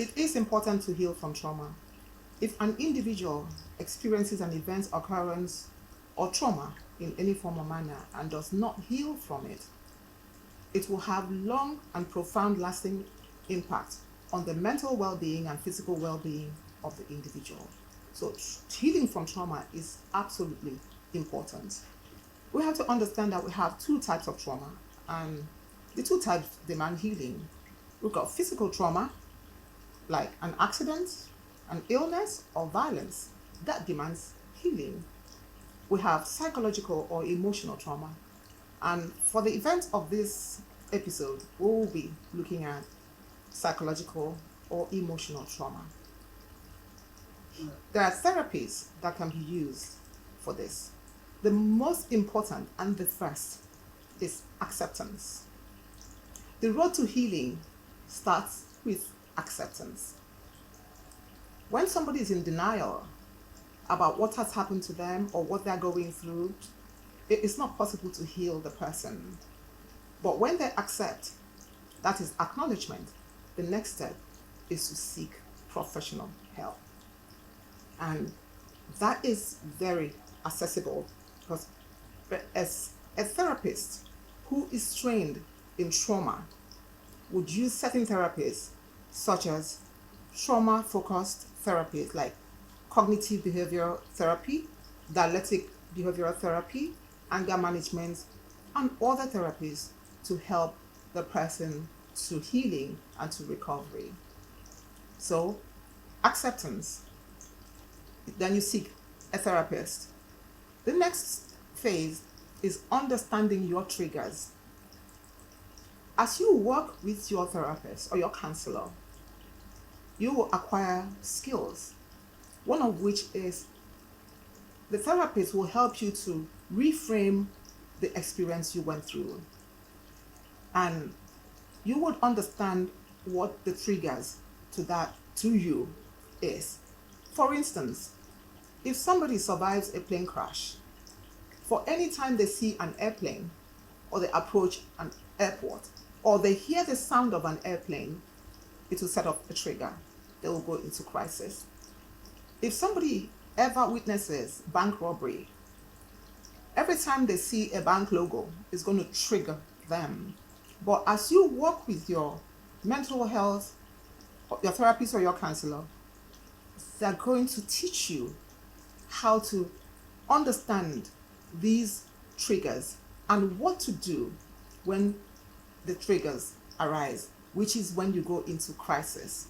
It is important to heal from trauma. If an individual experiences an event, occurrence, or trauma in any form or manner and does not heal from it, it will have long and profound lasting impact on the mental well-being and physical well-being of the individual. So healing from trauma is absolutely important. We have to understand that we have two types of trauma, and the two types demand healing. We've got physical trauma, like an accident, an illness, or violence, that demands healing. We have psychological or emotional trauma. And for the event of this episode, we will be looking at psychological or emotional trauma. There are therapies that can be used for this. The most important and the first is acceptance. The road to healing starts with acceptance. When somebody is in denial about what has happened to them or what they're going through, it is not possible to heal the person. But when they accept, that is acknowledgement, the next step is to seek professional help. And that is very accessible because as a therapist who is trained in trauma would use certain therapies such as trauma-focused therapies like cognitive behavioral therapy, dialectic behavioral therapy, anger management, and other therapies to help the person to healing and to recovery. So, acceptance. Then you seek a therapist. The next phase is understanding your triggers. As you work with your therapist or your counselor, you will acquire skills, one of which is the therapist will help you to reframe the experience you went through. And you would understand what the triggers to you is. For instance, if somebody survives a plane crash, for any time they see an airplane or they approach an airport or they hear the sound of an airplane, it will set off a trigger. They will go into crisis. If somebody ever witnesses bank robbery, every time they see a bank logo, it's going to trigger them. But as you work with your mental health, your therapist or your counselor, they're going to teach you how to understand these triggers and what to do when the triggers arise, which is when you go into crisis.